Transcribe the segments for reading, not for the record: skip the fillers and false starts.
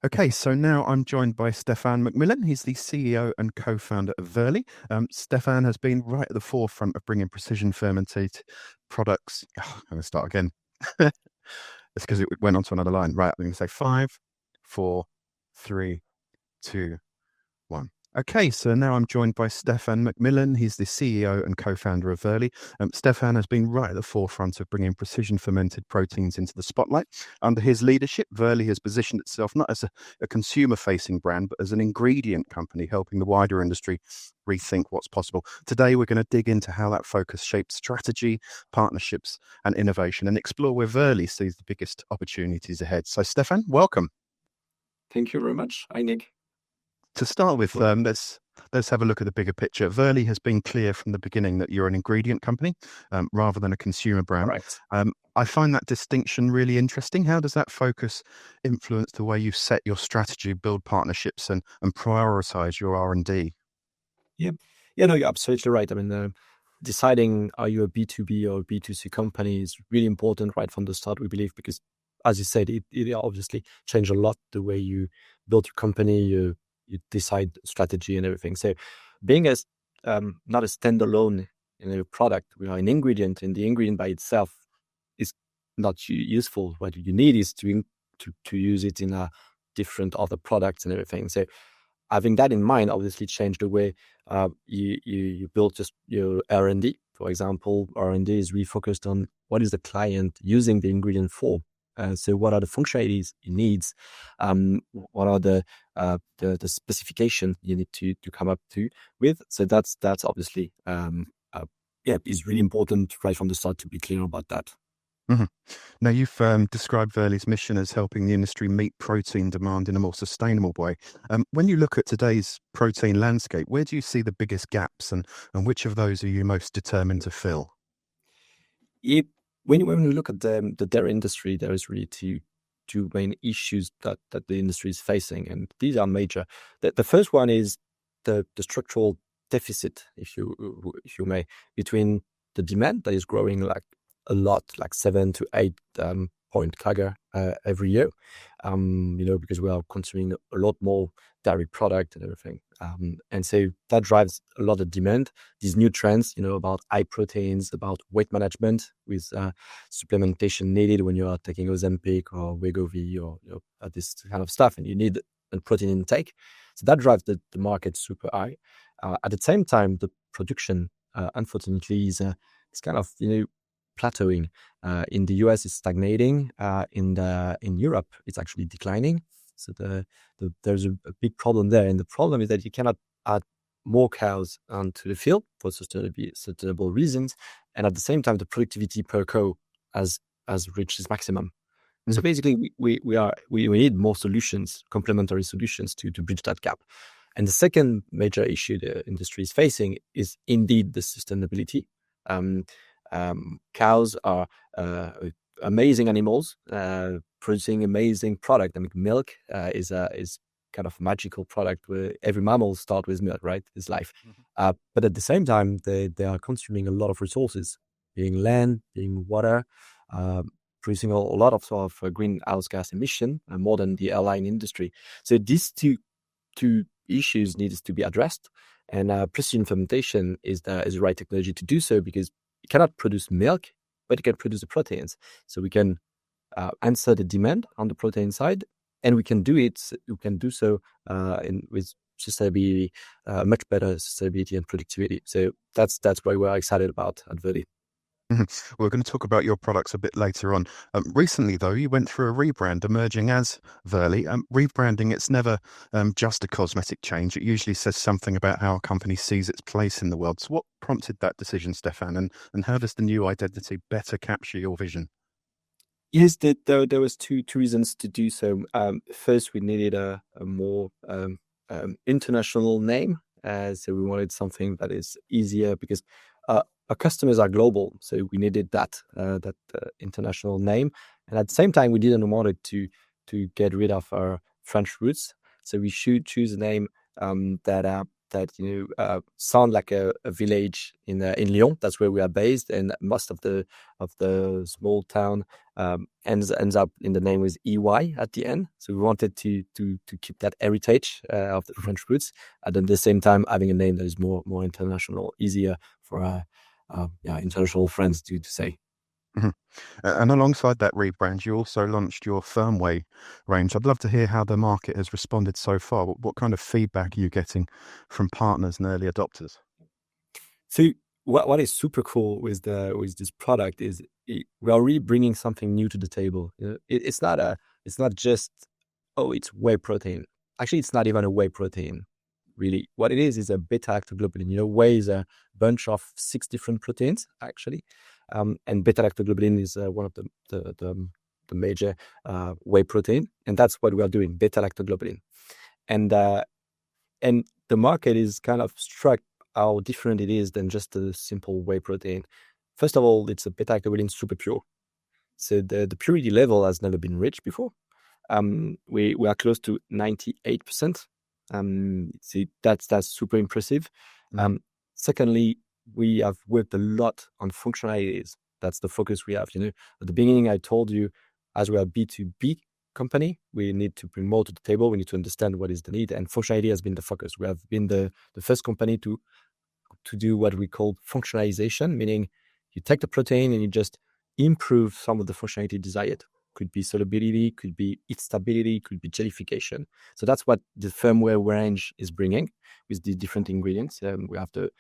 Okay, so now I'm joined by Stéphane Millan. He's the CEO and co-founder of Verley. Stéphane has been right at the forefront of bringing precision fermented products. I'm going to start again. It's because it went on to another line. Right, I'm going to say five, four, three, two, one. Okay, so now I'm joined by Stéphane Macmillan. He's the CEO and co-founder of Verley. Stéphane has been right at the forefront of bringing precision fermented proteins into the spotlight. Under his leadership, Verley has positioned itself not as a consumer-facing brand, but as an ingredient company, helping the wider industry rethink what's possible. Today, we're going to dig into how that focus shapes strategy, partnerships, and innovation, and explore where Verley sees the biggest opportunities ahead. So, Stéphane, welcome. Thank you very much. Hi, Nick. To start with, Well, let's have a look at the bigger picture. Verley has been clear from the beginning that you're an ingredient company rather than a consumer brand. correct. I find that distinction really interesting. How does that focus influence the way you set your strategy, build partnerships, and prioritize your R&D? Yeah. Yeah, no, you're absolutely right. I mean, deciding are you a B2B or a B2C company is really important right from the start, we believe, because as you said, it obviously changed a lot the way you build your company, you decide strategy and everything. So being as not a standalone product, we are an ingredient, and the ingredient by itself is not useful. What you need is to use it in a different other products and everything. So having that in mind obviously changed the way you build just your R&D. For example, R&D is really focused on what is the client using the ingredient for. So what are the functionalities it needs? What are the specification you need to come up to with? So that's obviously is really important right from the start to be clear about that. Mhm. Now, you've described Verley's mission as helping the industry meet protein demand in a more sustainable way. When you look at today's protein landscape, where do you see the biggest gaps, and which of those are you most determined to fill? It, when we look at the dairy industry, there is really two main issues that the industry is facing, and these are major. The first one is the structural deficit, if you may, between the demand that is growing like a lot, like 7 to 8 point CAGR every year, because we are consuming a lot more dairy product and everything. And so that drives a lot of demand. These new trends, about high proteins, about weight management with supplementation needed when you are taking Ozempic or Wegovy or this kind of stuff, and you need a protein intake. So that drives the market super high. At the same time, the production, unfortunately, is kind of plateauing. In the US, it's stagnating. In Europe, it's actually declining. So there's a big problem there, and the problem is that you cannot add more cows onto the field for sustainable reasons, and at the same time, the productivity per cow has reached its maximum. So basically, we need more solutions, complementary solutions to bridge that gap. And the second major issue the industry is facing is indeed the sustainability. Cows are amazing animals, producing amazing product. I mean, milk is kind of a magical product where every mammal starts with milk, right? It's life. But at the same time, they are consuming a lot of resources, being land, being water, producing a lot of sort of greenhouse gas emission, more than the airline industry. So these two issues needs to be addressed, and precision fermentation is the right technology to do so, because you cannot produce milk, but you can produce the proteins. So we can answer the demand on the protein side, and we can do so with sustainability, much better sustainability and productivity. So that's why we're excited about at Verley. We're going to talk about your products a bit later on. Recently, though, you went through a rebrand, emerging as Verley. Rebranding, it's never just a cosmetic change. It usually says something about how a company sees its place in the world. So what prompted that decision, Stéphane, and how does the new identity better capture your vision? Yes, there was two reasons to do so. First, we needed a more international name. So we wanted something that is easier, because our customers are global. So we needed that international name. And at the same time, we didn't want it to get rid of our French roots. So we should choose a name that that sound like a village in Lyon. That's where we are based, and most of the small town ends up in the name with EY at the end. So we wanted to keep that heritage of the French roots, and at the same time having a name that is more international, easier for international friends to say. Mhm. And alongside that rebrand, you also launched your Firmway range. I'd love to hear how the market has responded so far. What kind of feedback are you getting from partners and early adopters? So what is super cool with this product is we are really bringing something new to the table. It's not just, oh, it's whey protein. Actually, it's not even a whey protein. Really, what it is a beta-lactoglobulin. Whey is a bunch of 6 different proteins actually, and beta-lactoglobulin is one of the major whey protein, and that's what we are doing, beta-lactoglobulin, and the market is kind of struck how different it is than just a simple whey protein. First of all, it's a beta-lactoglobulin super pure, so the purity level has never been reached before. We are close to 98%. See, that's super impressive. Secondly, we have worked a lot on functionalities. That's the focus we have. At the beginning, I told you, as we are B2B company, we need to bring more to the table. We need to understand what is the need, and functionality has been the focus. We have been the first company to do what we call functionalization, meaning you take the protein and you just improve some of the functionality desired. Could be solubility, could be heat stability, could be gelification. So that's what the firmware range is bringing with the different ingredients. We have the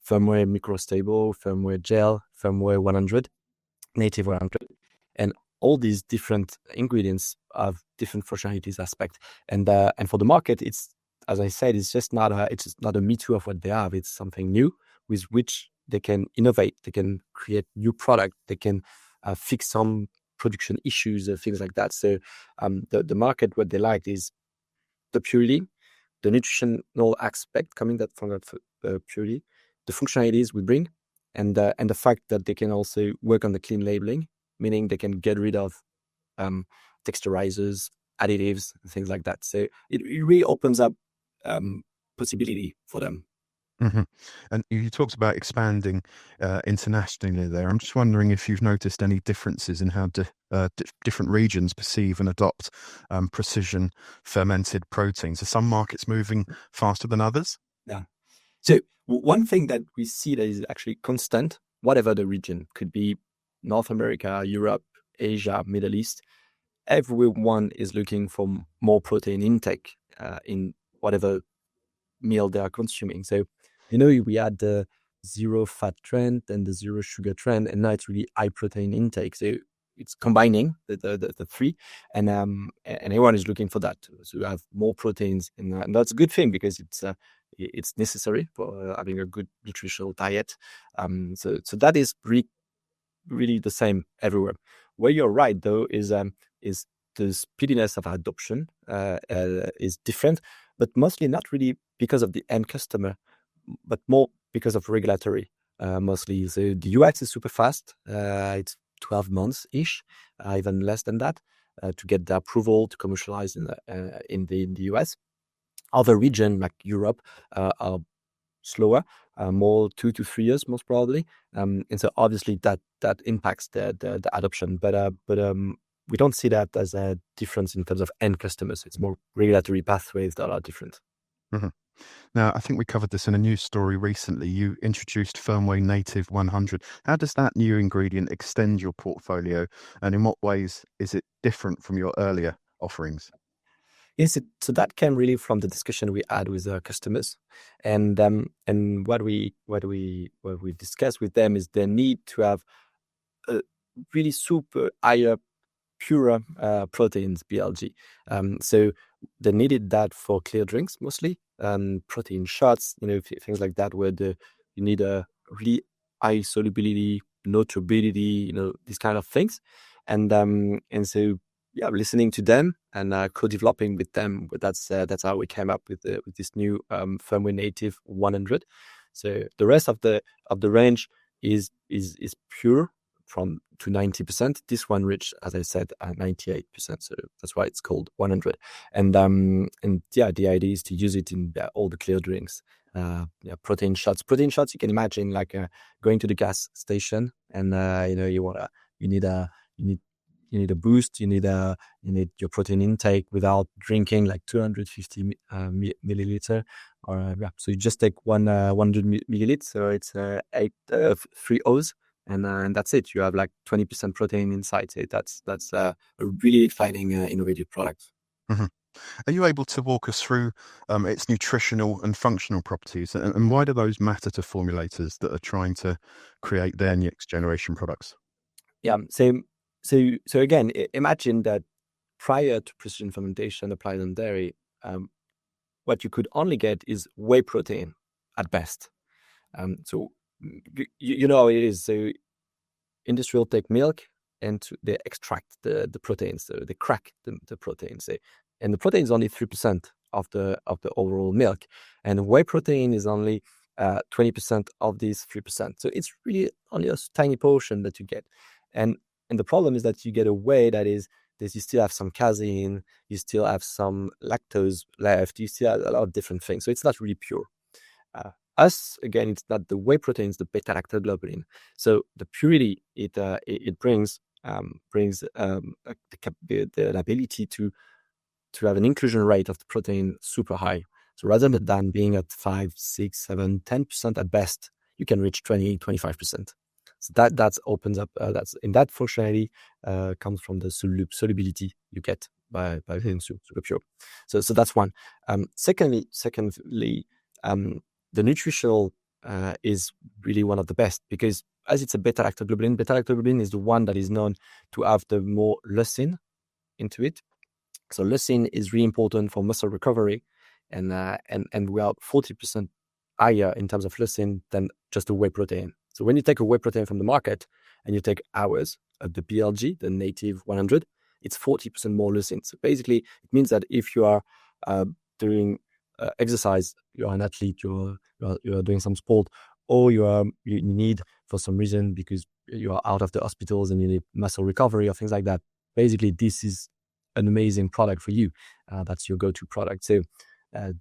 firmware microstable, firmware gel, firmware 100, native 100, and all these different ingredients have different functionalities aspect. And for the market, it's, as I said, it's not a me too of what they have. It's something new with which they can innovate. They can create new product. They can fix some production issues and things like that. So the market, what they like is the purity, the nutritional aspect coming from that purity, the functionalities we bring, and the fact that they can also work on the clean labeling, meaning they can get rid of texturizers, additives, and things like that. So it really opens up possibility for them. Mm-hmm. And you talked about expanding internationally there. I'm just wondering if you've noticed any differences in how different regions perceive and adopt precision fermented proteins. Are some markets moving faster than others? Yeah. So one thing that we see that is actually constant, whatever the region, could be North America, Europe, Asia, Middle East, everyone is looking for more protein intake in whatever meal they are consuming. So, we had the zero fat trend and the zero sugar trend, and now it's really high protein intake. So it's combining the three, and everyone is looking for that. So you have more proteins, and that's a good thing because it's necessary for having a good nutritional diet. So that is really the same everywhere. Where you're right though is the speediness of adoption is different, but mostly not really because of the end customer, but more because of regulatory mostly. So the US is super fast. It's 12 months ish, even less than that, to get the approval to commercialize in the US. Other regions like Europe are slower, more 2 to 3 years most probably, and so obviously that impacts the adoption. But we don't see that as a difference in terms of end customers. It's more regulatory pathways that are different. Mm-hmm. Now, I think we covered this in a news story recently. You introduced Firmway Native 100. How does that new ingredient extend your portfolio, and in what ways is it different from your earlier offerings? Yes, so that came really from the discussion we had with our customers, and what we discussed with them is the need to have a really super higher purer proteins, BLG. So they needed that for clear drinks mostly, protein shots, things like that, where you need a really high solubility, no turbidity, these kind of things, and so yeah, listening to them and co-developing with them. But that's how we came up with this new Firmware Native 100. So the rest of the range is pure to 90%. This one reached, as I said, 98%. So that's why it's called 100. And yeah, the idea is to use it in all the clear drinks. Protein shots. Protein shots. You can imagine like going to the gas station, and you need a boost. You need your protein intake without drinking like 250 milliliter. Or so you just take 100 milliliters. So it's 3 O's. And that's it. You have like 20% protein inside. So that's a really exciting, innovative product. Mhm. Are you able to walk us through its nutritional and functional properties, and why do those matter to formulators that are trying to create their next generation products? Yeah. So again, imagine that prior to precision fermentation applied on dairy, what you could only get is whey protein at best. So you know how it is. So industry will take milk and they extract the proteins. So they crack the proteins. And the protein is only 3% of the overall milk, and whey protein is only 20% of these 3%. So it's really only a tiny portion that you get. And the problem is that you get a whey that you still have some casein, you still have some lactose left, you still have a lot of different things. So it's not really pure. Again, it's not the whey protein, it's the beta-lactoglobulin. So the purity it brings the ability to have an inclusion rate of the protein super high. So rather than being at 5, 6, 7, 10% at best, you can reach 20, 25%. So that opens up, that's in that functionality comes from the solubility you get by being super pure. So that's one. Secondly, the nutritional is really one of the best, because as it's a beta-lactoglobulin is the one that is known to have the more leucine into it. So leucine is really important for muscle recovery, and we are 40% higher in terms of leucine than just a whey protein. So when you take a whey protein from the market and you take ours, the BLG, the native 100, it's 40% more leucine. So basically, it means that if you are doing exercise, you're an athlete, you're doing some sport, or you need for some reason because you are out of the hospitals and you need muscle recovery or things like that. Basically, this is an amazing product for you. That's your go-to product. So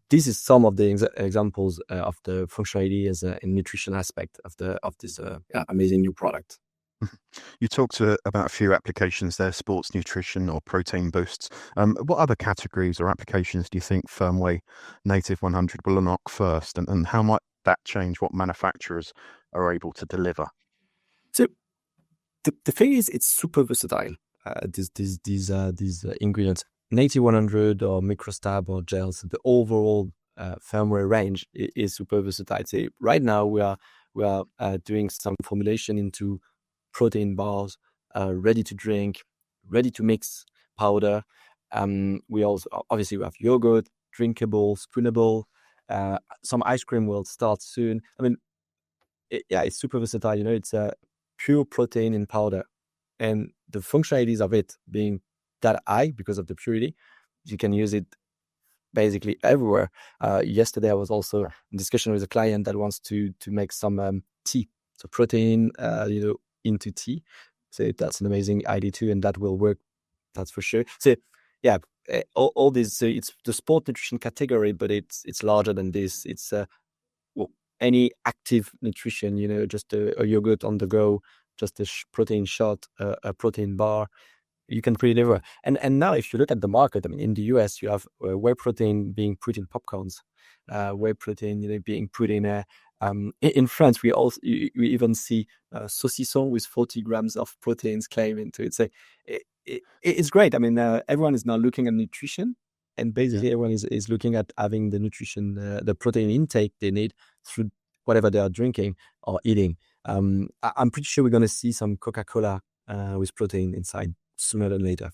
this is some of the examples of the functionality as a nutrition aspect of this amazing new product. You talked about a few applications there, sports nutrition or protein boosts. What other categories or applications do you think Firmway Native 100 will unlock first, and how might that change what manufacturers are able to deliver? So the thing is, it's super versatile. These ingredients, Native 100 or microstab or gels, the overall firmware range is super versatile. So right now we are doing some formulation into protein bars, ready to drink, ready to mix powder. We also obviously have yogurt, drinkable, spoonable. Some ice cream will start soon. I mean, it's super versatile. You know, it's a pure protein in powder, and the functionalities of it being that high because of the purity, you can use it basically everywhere. Yesterday, I was also in discussion with a client that wants to make some tea, so protein, into tea. So that's an amazing idea too, and that will work. That's for sure. So yeah, all these. So it's the sport nutrition category, but it's larger than this. It's any active nutrition. You know, just a yogurt on the go, just a protein shot, a protein bar. You can put it everywhere. And now, if you look at the market, I mean, in the US, you have whey protein being put in popcorns, whey protein, being put in France. We even see saucisson with 40 grams of proteins claimed into it. So it's great. I mean, everyone is now looking at nutrition, and basically everyone is looking at having the nutrition, the protein intake they need through whatever they are drinking or eating. I'm pretty sure we're going to see some Coca-Cola with protein inside sooner than later.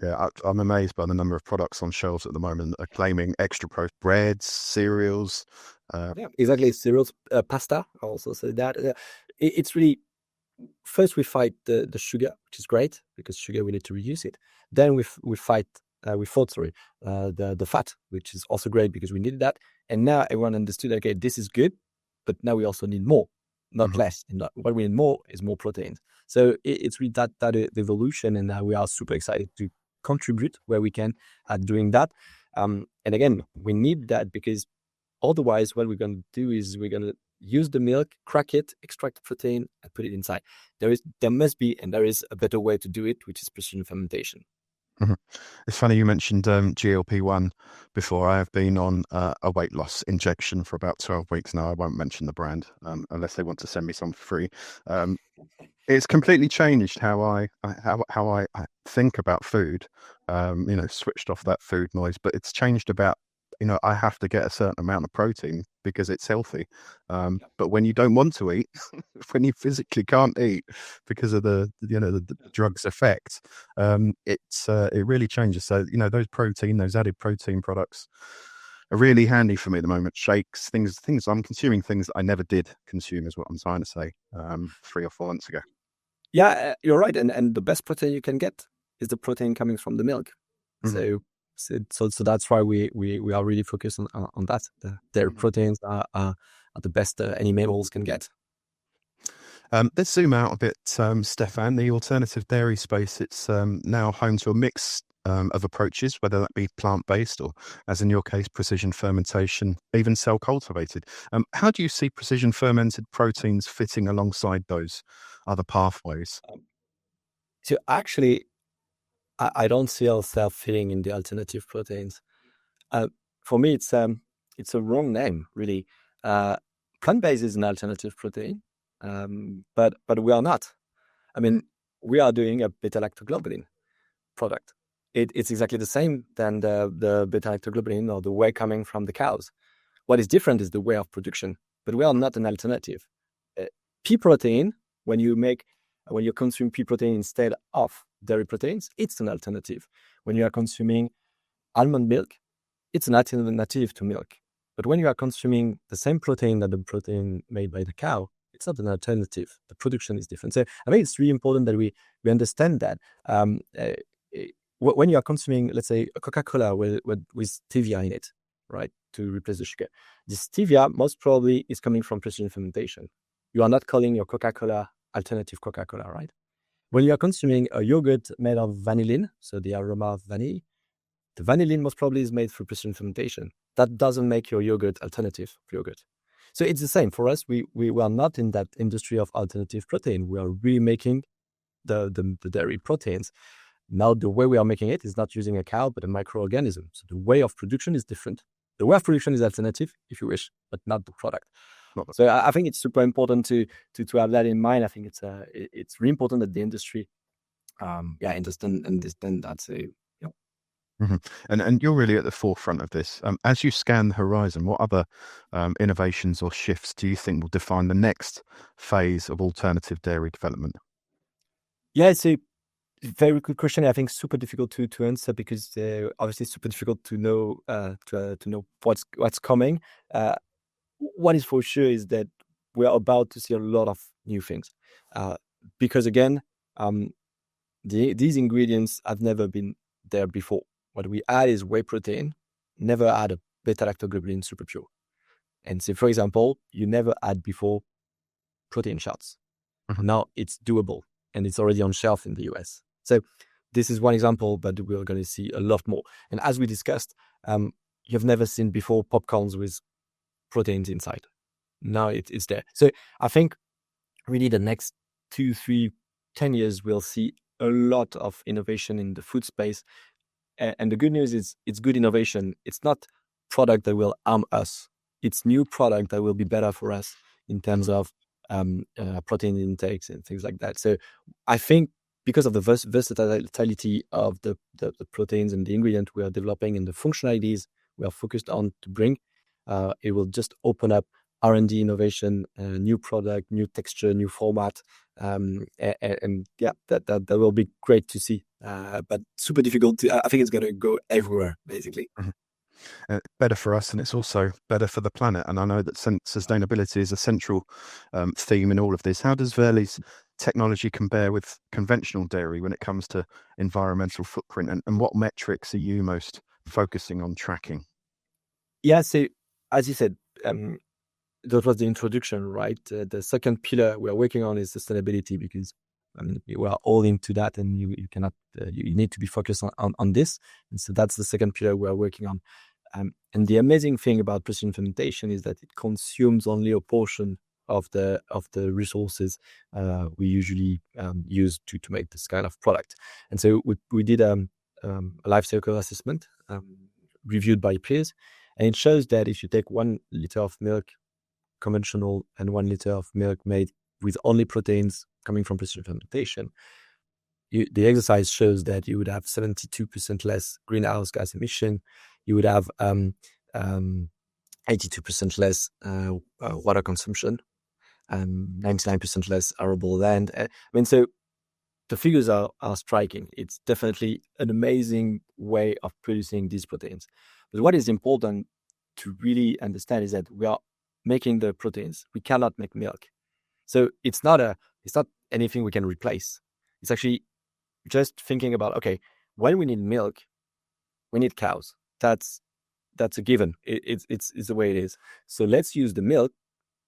Yeah, I'm amazed by the number of products on shelves at the moment that are claiming extra breads, cereals. Yeah, exactly. Cereals, pasta. I also say that. It's really, first we fight the sugar, which is great because sugar we need to reduce it. Then we fought the fat, which is also great because we needed that. And now everyone understood, okay, this is good, but now we also need more. not Mhm. less. And what we need more is more proteins. So it's really that evolution, and we are super excited to contribute where we can at doing that. And again, we need that because otherwise, what we're going to do is we're going to use the milk, crack it, extract the protein, and put it inside. There must be, and there is a better way to do it, which is precision fermentation. Mhm. It's funny you mentioned GLP-1 before. I have been on a weight loss injection for about 12 weeks now. I won't mention the brand unless they want to send me some for free. Um, it's completely changed how I think about food. Switched off that food noise, but it's changed about, I have to get a certain amount of protein because it's healthy. But when you don't want to eat, when you physically can't eat because of the drug's effect, it really changes. So, those added protein products are really handy for me at the moment. Shakes, things I'm consuming, things that I never did consume is what I'm trying to say 3 or 4 months ago. Yeah, you're right. And the best protein you can get is the protein coming from the milk. Mhm. So that's why we are really focused on that. Their Mhm. proteins are the best any mammals can get. Let's zoom out a bit, Stefan. The alternative dairy space, it's now home to a mix of approaches, whether that be plant-based or, as in your case, precision fermentation, even cell-cultivated. How do you see precision fermented proteins fitting alongside those other pathways? So actually, I don't see ourselves fitting in the alternative proteins. Uh, for me, it's a wrong name, really. Uh, Plant-based is an alternative protein, but we are not. I mean, we are doing a beta-lactoglobulin product. It's exactly the same than the beta-lactoglobulin or the whey coming from the cows. What is different is the way of production, but we are not an alternative. Pea protein, when you consume pea protein instead of dairy proteins, it's an alternative. When you are consuming almond milk, it's an alternative to milk. But when you are consuming the same protein that the protein made by the cow, it's not an alternative. The production is different. So I think it's really important that we understand that. When you are consuming, let's say, a Coca-Cola with stevia in it, right, to replace the sugar, the stevia most probably is coming from precision fermentation. You are not calling your Coca-Cola alternative Coca-Cola, right? When you are consuming a yogurt made of vanillin, so the aroma of vanilla, the vanillin most probably is made through precision fermentation. That doesn't make your yogurt alternative yogurt. So it's the same for us. We are not in that industry of alternative protein. We are really making the dairy proteins. Now, the way we are making it is not using a cow, but a microorganism. So the way of production is different. The way of production is alternative, if you wish, but not the product. Not the- So I think it's super important to have that in mind. I think it's really important that the industry, understand that. So yeah. Mhm. And you're really at the forefront of this. As you scan the horizon, what other innovations or shifts do you think will define the next phase of alternative dairy development? Yeah, it's a very good question. I think super difficult to answer because obviously super difficult to know to know what's coming. Uh, what is for sure is that we are about to see a lot of new things uh, because again, um, these ingredients have never been there before. What we add is whey protein, never add a beta-lactoglobulin super pure. And so, for example, you never add before protein shots. Mhm. Now it's doable and it's already on shelf in the US. So this is one example, but we're going to see a lot more. And as we discussed, you've never seen before popcorns with proteins inside. Now it's there. So I think really the next 2, 3, 10 years, we'll see a lot of innovation in the food space. And the good news is it's good innovation. It's not product that will harm us. It's new product that will be better for us in terms of protein intakes and things like that. So I think because of the versatility of the proteins and the ingredient we are developing and the functionalities we are focused on to bring, it will just open up R&D innovation, new product, new texture, new format, and yeah, that will be great to see. But super difficult to. I think it's going to go everywhere, basically. Mhm. Better for us, and it's also better for the planet. And I know that sustainability is a central theme in all of this. How does Verley's technology compare with conventional dairy when it comes to environmental footprint, and what metrics are you most focusing on tracking? Yeah. So as you said, um, that was the introduction, right? The second pillar we are working on is sustainability, because we are all into that, and you cannot, you need to be focused on this. And so that's the second pillar we are working on. And the amazing thing about precision fermentation is that it consumes only a portion of the resources we usually use to make this kind of product. And so we did a life cycle assessment reviewed by peers, and it shows that if you take 1 liter of milk, conventional, and 1 liter of milk made with only proteins coming from precision fermentation, the exercise shows that you would have 72% less greenhouse gas emission. You would have 82% less water consumption, 99% less arable land. So the figures are striking. It's definitely an amazing way of producing these proteins. But what is important to really understand is that we are making the proteins. We cannot make milk. So it's not anything we can replace. It's actually just thinking about, okay, when we need milk, we need cows. That's a given. It's the way it is. So let's use the milk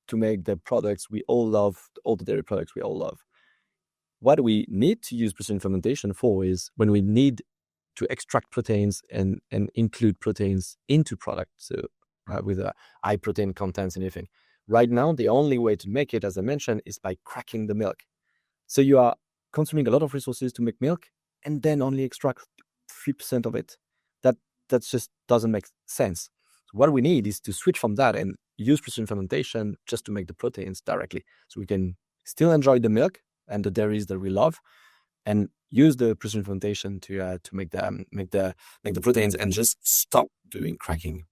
to make the products we all love, all the dairy products we all love. What we need to use precision fermentation for is when we need to extract proteins and include proteins into products, so with a high protein contents and everything. Right now, the only way to make it, as I mentioned, is by cracking the milk. So you are consuming a lot of resources to make milk and then only extract 3% of it. That just doesn't make sense. So what we need is to switch from that and use precision fermentation just to make the proteins directly. So we can still enjoy the milk and the dairies that we love, and use the precision fermentation to make the proteins, and just stop doing cracking.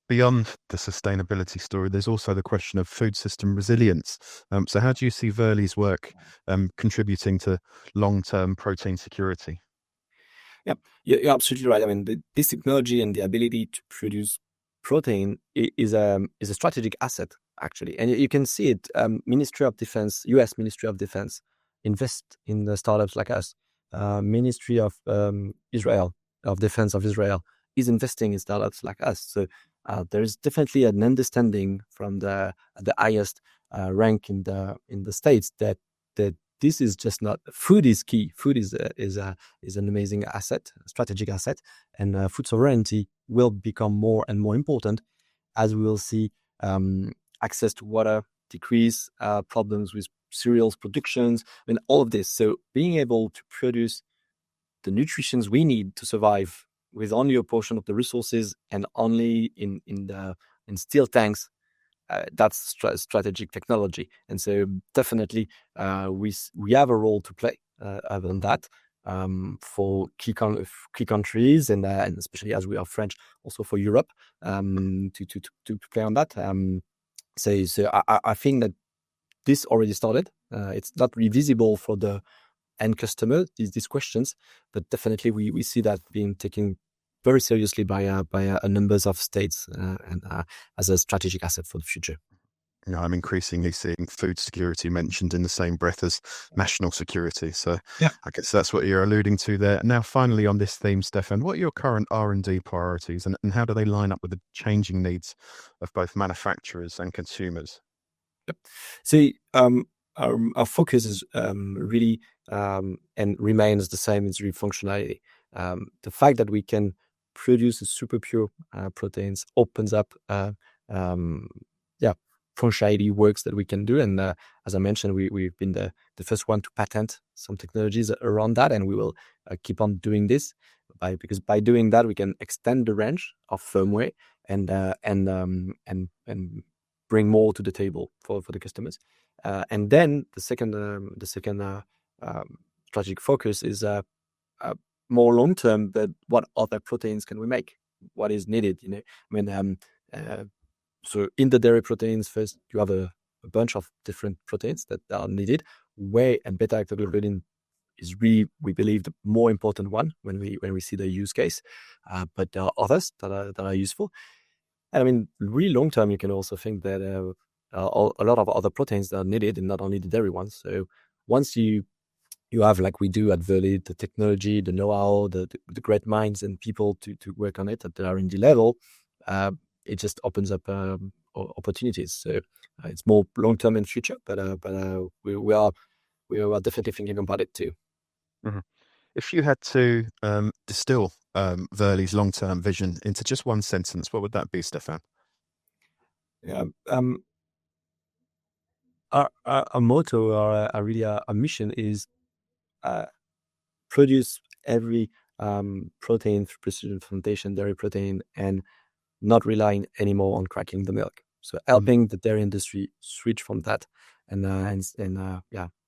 Beyond the sustainability story, there's also the question of food system resilience. So how do you see Verley's work contributing to long-term protein security? Yeah, you're absolutely right. This technology and the ability to produce protein is a strategic asset, actually. And you can see it. Ministry of Defense, U.S. Ministry of Defense, invest in the startups like us. Ministry of Israel, of Defense of Israel, is investing in startups like us. So there is definitely an understanding from the highest rank in the states that this is just not, food is key. Food is an amazing asset, a strategic asset, and food sovereignty will become more and more important as we will see access to water decrease, problems with cereals productions, all of this. So being able to produce the nutritions we need to survive with only a portion of the resources and only in steel tanks, that's strategic technology. And so definitely we have a role to play on that for key countries, and especially as we are French, also for Europe, to play on that. So I think that this already started. It's not really visible for the end customer, these questions, but definitely we see that being taken very seriously by a numbers of states and as a strategic asset for the future. I'm increasingly seeing food security mentioned in the same breath as national security. So yeah. I guess that's what you're alluding to there. Now, finally, on this theme, Stéphane, what are your current R&D priorities, and how do they line up with the changing needs of both manufacturers and consumers? Yep. So our focus is really and remains the same. It's really functionality. The fact that we can produce a super pure proteins opens up functionality works that we can do, and as I mentioned, we've been the first one to patent some technologies around that, and we will keep on doing this because by doing that we can extend the range of firmware and bring more to the table for the customers. And then the second strategic focus is more long term. But what other proteins can we make? What is needed? So in the dairy proteins, first you have a bunch of different proteins that are needed. Whey and beta-lactoglobulin is really, we believe, the more important one when we see the use case. But there are others that are useful. And really long term, you can also think that a lot of other proteins that are needed, and not only the dairy ones. So once you have, like we do at Verley, the technology, the know-how, the great minds and people to work on it at the R&D level, it just opens up opportunities. So it's more long term in future, but we are definitely thinking about it too. Mhm. If you had to distill Verley's long-term vision into just one sentence, what would that be, Stéphane? Yeah. Our motto, our really our mission is produce every protein through precision fermentation, dairy protein, and not relying anymore on cracking the milk. So helping the dairy industry switch from that and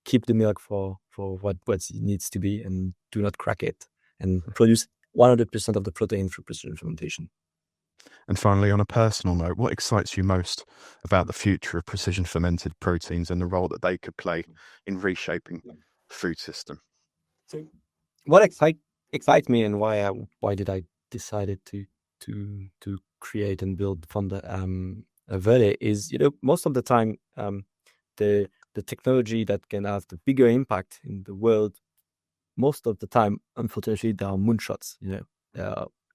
keep the milk for what it needs to be, and do not crack it, and produce 100% of the protein through precision fermentation. And finally, on a personal note, what excites you most about the future of precision fermented proteins and the role that they could play in reshaping the food system? So what excites me, and why did I decided to create and build from the Verley is, most of the time the technology that can have the bigger impact in the world, most of the time, unfortunately, there are moonshots.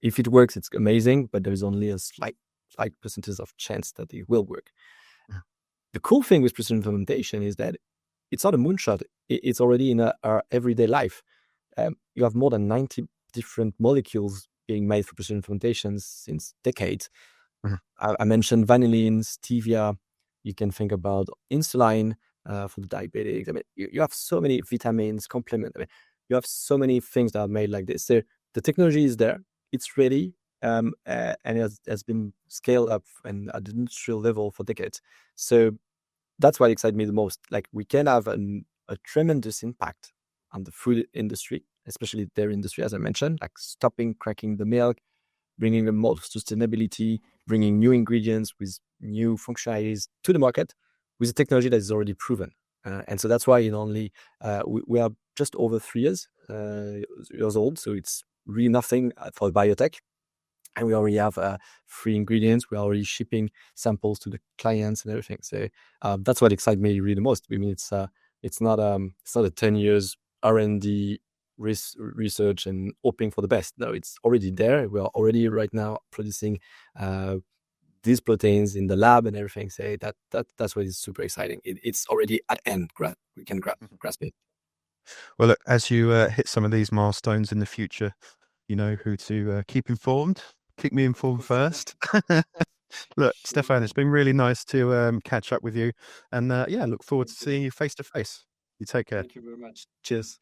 If it works, it's amazing, but there is only a slight percentage of chance that it will work. The cool thing with precision fermentation is that it's not a moonshot. It's already in our everyday life. You have more than 90 different molecules being made for precision fermentation since decades. I mentioned vanillin, stevia. You can think about insulin for the diabetics. I mean, you have so many vitamins, complement. I mean, you have so many things that are made like this. So the technology is there. It's ready. And it has been scaled up and at the industrial level for decades. So that's what excites me the most. Like, we can have a tremendous impact on the food industry, especially dairy industry, as I mentioned, like stopping cracking the milk, bringing them more sustainability, bringing new ingredients with new functionalities to the market with a technology that is already proven. And so that's why we are just over 3 years old. So it's really nothing for biotech. And we already have 3 ingredients. We're already shipping samples to the clients and everything. So that's what excites me really the most. I mean, it's not a 10 years R&D research and hoping for the best. No, it's already there. We are already right now producing these proteins in the lab and everything. So that's what is super exciting. It's already at end. We can grasp it. Well, look, as you hit some of these milestones in the future, you know who to keep informed. Keep me informed first. Look, Stéphane, it's been really nice to catch up with you. And look forward to seeing you face to face. You take care. Thank you very much. Cheers.